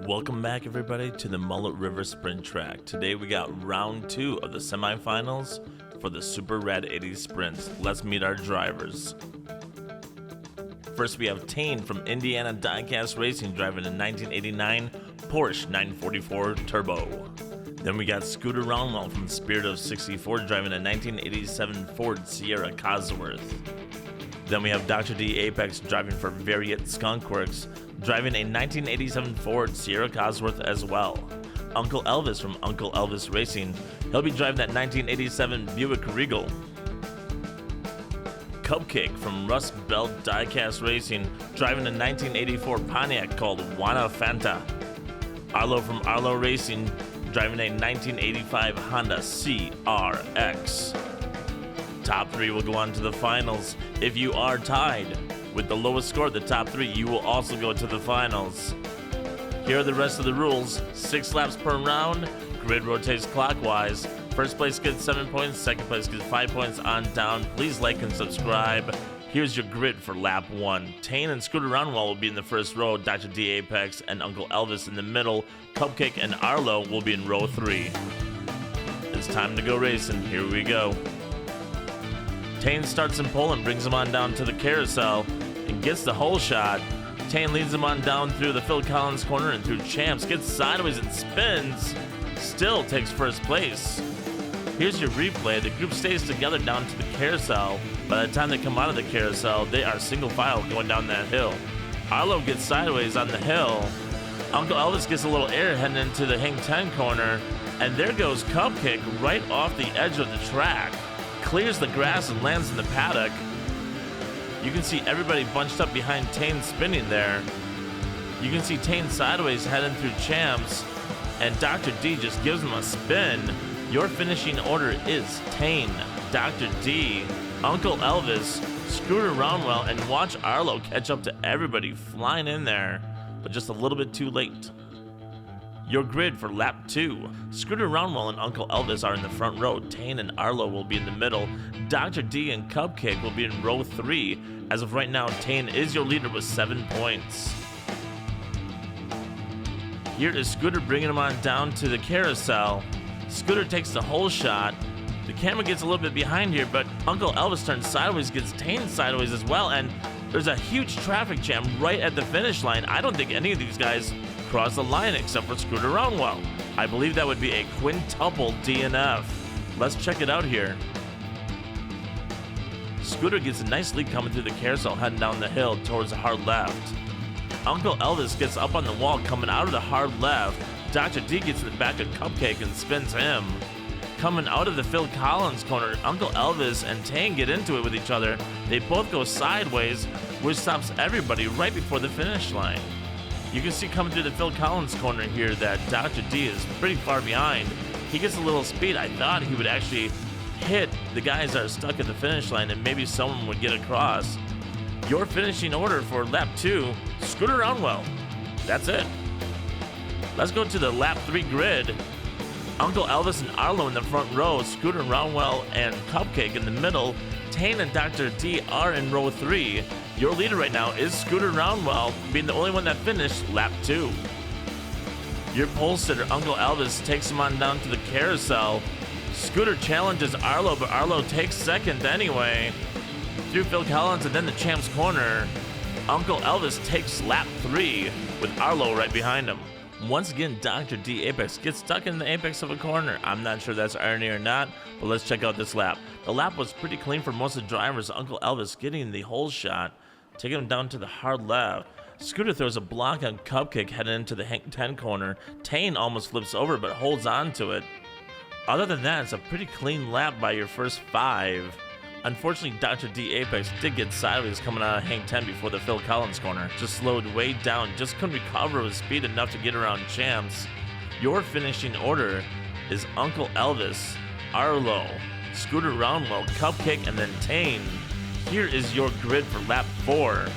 Welcome back, everybody, to the Mullet River Sprint Track. Today we got round 2 of the semifinals for the Super Rad 80s Sprints. Let's meet our drivers. First we have Tane from Indiana Diecast Racing driving a 1989 Porsche 944 Turbo. Then we got Scooter Roundwell from Spirit of 64 driving a 1987 Ford Sierra Cosworth. Then we have Dr. D Apex driving for Variant Skunk Works, driving a 1987 Ford Sierra Cosworth as well. Uncle Elvis from Uncle Elvis Racing, he'll be driving that 1987 Buick Regal. Cupcake from Rust Belt Diecast Racing, driving a 1984 Pontiac called Wana Fanta. Arlo from Arlo Racing, driving a 1985 Honda CRX. Top 3 will go on to the finals. If you are tied with the lowest score of the top 3, you will also go to the finals. Here are the rest of the rules. 6 laps per round, grid rotates clockwise. First place gets 7 points, second place gets 5 points on down. Please like and subscribe. Here's your grid for lap 1. Tane and Scooter Roundwell will be in the first row, Dr. D Apex and Uncle Elvis in the middle, Cupcake and Arlo will be in row 3. It's time to go racing, here we go. Tane starts in pole and brings him on down to the carousel and gets the hole shot. Tane leads him on down through the Phil Collins corner and through Champs, gets sideways and spins, still takes first place. Here's your replay. The group stays together down to the carousel. By the time they come out of the carousel, they are single file going down that hill. Arlo gets sideways on the hill. Uncle Elvis gets a little air heading into the Hang 10 corner, and there goes Cupcake right off the edge of the track. Clears the grass and lands in the paddock. You can see everybody bunched up behind Tane spinning there. You can see Tane sideways heading through Champs, and Dr. D just gives him a spin. Your finishing order is Tane, Dr. D, Uncle Elvis, Scooter Roundwell, and watch Arlo catch up to everybody flying in there, but just a little bit too late. Your grid for lap 2. Scooter Roundwell and Uncle Elvis are in the front row. Tane and Arlo will be in the middle. Dr. D and Cupcake will be in row 3. As of right now, Tane is your leader with 7 points. Here is Scooter bringing him on down to the carousel. Scooter takes the hole shot. The camera gets a little bit behind here, but Uncle Elvis turns sideways, gets Tane sideways as well, and there's a huge traffic jam right at the finish line. I don't think any of these guys cross the line except for Scooter Roundwell. I believe that would be a quintuple DNF. Let's check it out here. Scooter gets a nice lead coming through the carousel, heading down the hill towards the hard left. Uncle Elvis gets up on the wall coming out of the hard left. Dr. D gets in the back of Cupcake and spins him. Coming out of the Phil Collins corner, Uncle Elvis and Tane get into it with each other. They both go sideways, which stops everybody right before the finish line. You can see coming through the Phil Collins corner here that Dr. D is pretty far behind. He gets a little speed. I thought he would actually hit the guys that are stuck at the finish line and maybe someone would get across. Your finishing order for lap 2, Scooter Roundwell. That's it. Let's go to the lap 3 grid. Uncle Elvis and Arlo in the front row, Scooter Roundwell and Cupcake in the middle. Tane and Dr. D are in row 3. Your leader right now is Scooter Roundwell, being the only one that finished lap 2. Your pole sitter, Uncle Elvis, takes him on down to the carousel. Scooter challenges Arlo, but Arlo takes second anyway. Through Phil Collins and then the Champs corner, Uncle Elvis takes lap 3 with Arlo right behind him. Once again, Dr. D Apex gets stuck in the apex of a corner. I'm not sure that's irony or not, but let's check out this lap. The lap was pretty clean for most of the drivers. Uncle Elvis getting the hole shot, taking him down to the hard left. Scooter throws a block on Cupcake heading into the Hank 10 corner. Tane almost flips over but holds on to it. Other than that, it's a pretty clean lap by your first 5. Unfortunately, Dr. D Apex did get sideways coming out of Hank 10 before the Phil Collins corner. Just slowed way down, just couldn't recover with speed enough to get around Champs. Your finishing order is Uncle Elvis, Arlo, Scooter Roundwell, Cupcake, and then Tane. Here is your grid for lap 4.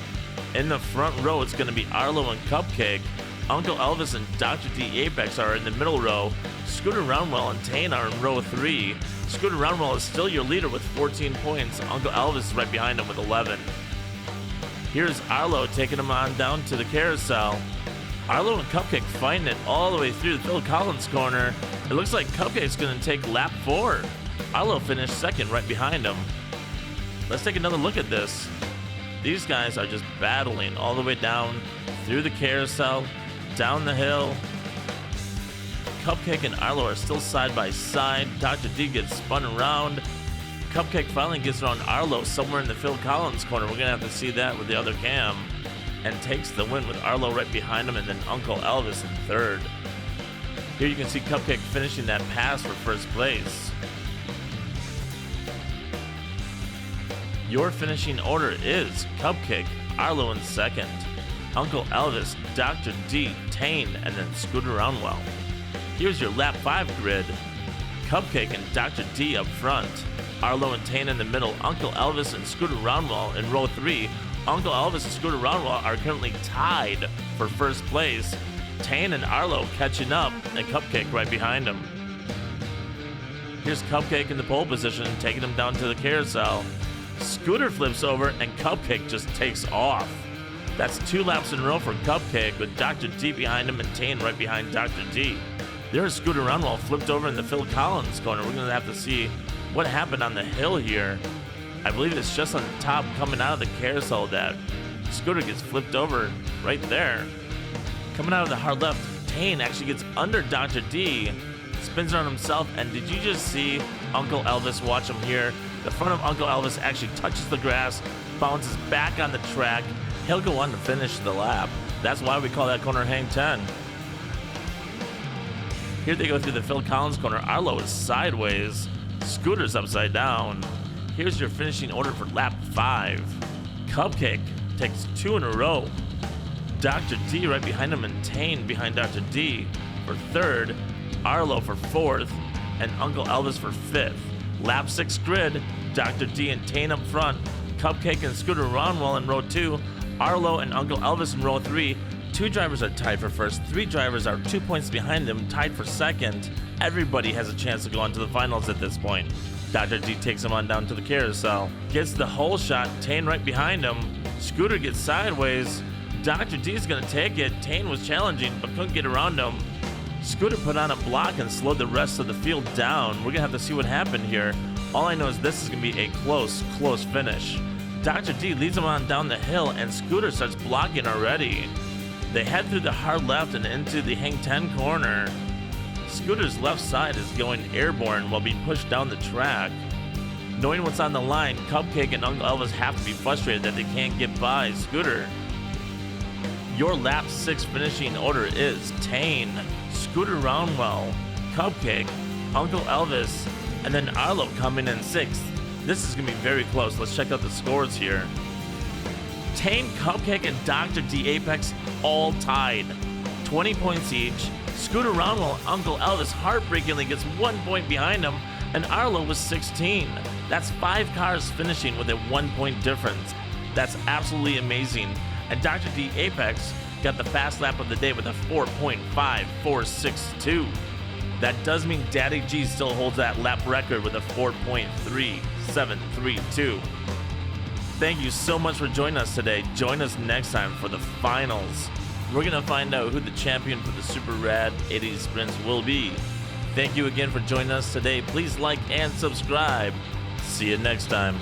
In the front row, it's going to be Arlo and Cupcake. Uncle Elvis and Dr. D Apex are in the middle row. Scooter Roundwell and Tane are in row 3. Scooter Roundwell is still your leader with 14 points. Uncle Elvis is right behind him with 11. Here's Arlo taking him on down to the carousel. Arlo and Cupcake fighting it all the way through the Phil Collins corner. It looks like Cupcake's gonna take lap 4. Arlo finished second right behind him. Let's take another look at this. These guys are just battling all the way down through the carousel, down the hill. Cupcake and Arlo are still side by side. Dr. D gets spun around. Cupcake finally gets around Arlo somewhere in the Phil Collins corner. We're gonna have to see that with the other cam. And takes the win with Arlo right behind him, and then Uncle Elvis in third. Here you can see Cupcake finishing that pass for first place. Your finishing order is Cupcake, Arlo in second, Uncle Elvis, Dr. D, Tane, and then Scooter Roundwell. Here's your lap 5 grid. Cupcake and Dr. D up front, Arlo and Tane in the middle, Uncle Elvis and Scooter Roundwell in row 3. Uncle Elvis and Scooter Roundwell are currently tied for first place. Tane and Arlo catching up, and Cupcake right behind them. Here's Cupcake in the pole position, taking him down to the carousel. Scooter flips over, and Cupcake just takes off. That's 2 laps in a row for Cupcake, with Dr. D behind him and Tane right behind Dr. D. There's Scooter Roundwell flipped over in the Phil Collins corner. We're going to have to see what happened on the hill here. I believe it's just on the top coming out of the carousel that Scooter gets flipped over right there. Coming out of the hard left, Tane actually gets under Dr. D, spins around himself, and did you just see Uncle Elvis? Watch him here. The front of Uncle Elvis actually touches the grass, bounces back on the track. He'll go on to finish the lap. That's why we call that corner Hang 10. Here they go through the Phil Collins corner. Arlo is sideways. Scooter's upside down. Here's your finishing order for lap 5. Cupcake takes 2 in a row. Dr. D right behind him, and Tane behind Dr. D for third. Arlo for fourth, and Uncle Elvis for fifth. Lap 6 grid, Dr. D and Tane up front. Cupcake and Scooter Roundwell in row 2. Arlo and Uncle Elvis in row 3. 2 drivers are tied for first. 3 drivers are 2 points behind them, tied for second. Everybody has a chance to go on to the finals at this point. Dr. D takes him on down to the carousel. Gets the hole shot, Tane right behind him. Scooter gets sideways. Dr. D's gonna take it. Tane was challenging, but couldn't get around him. Scooter put on a block and slowed the rest of the field down. We're gonna have to see what happened here. All I know is this is gonna be a close finish. Dr. D leads him on down the hill, and Scooter starts blocking already. They head through the hard left and into the Hang 10 corner. Scooter's left side is going airborne while being pushed down the track. Knowing what's on the line, Cupcake and Uncle Elvis have to be frustrated that they can't get by Scooter. Your lap 6 finishing order is Tane, Scooter Roundwell, Cupcake, Uncle Elvis, and then Arlo coming in 6th. This is going to be very close. Let's check out the scores here. Tane, Cupcake, and Dr. D Apex all tied. 20 points each. Scooter Roundwell, Uncle Elvis heartbreakingly gets 1 point behind him, and Arlo was 16. That's 5 cars finishing with a 1 point difference. That's absolutely amazing. And Dr. D Apex got the fast lap of the day with a 4.5462. That does mean Daddy G still holds that lap record with a 4.3732. Thank you so much for joining us today. Join us next time for the finals. We're going to find out who the champion for the Super Rad 80s Sprints will be. Thank you again for joining us today. Please like and subscribe. See you next time.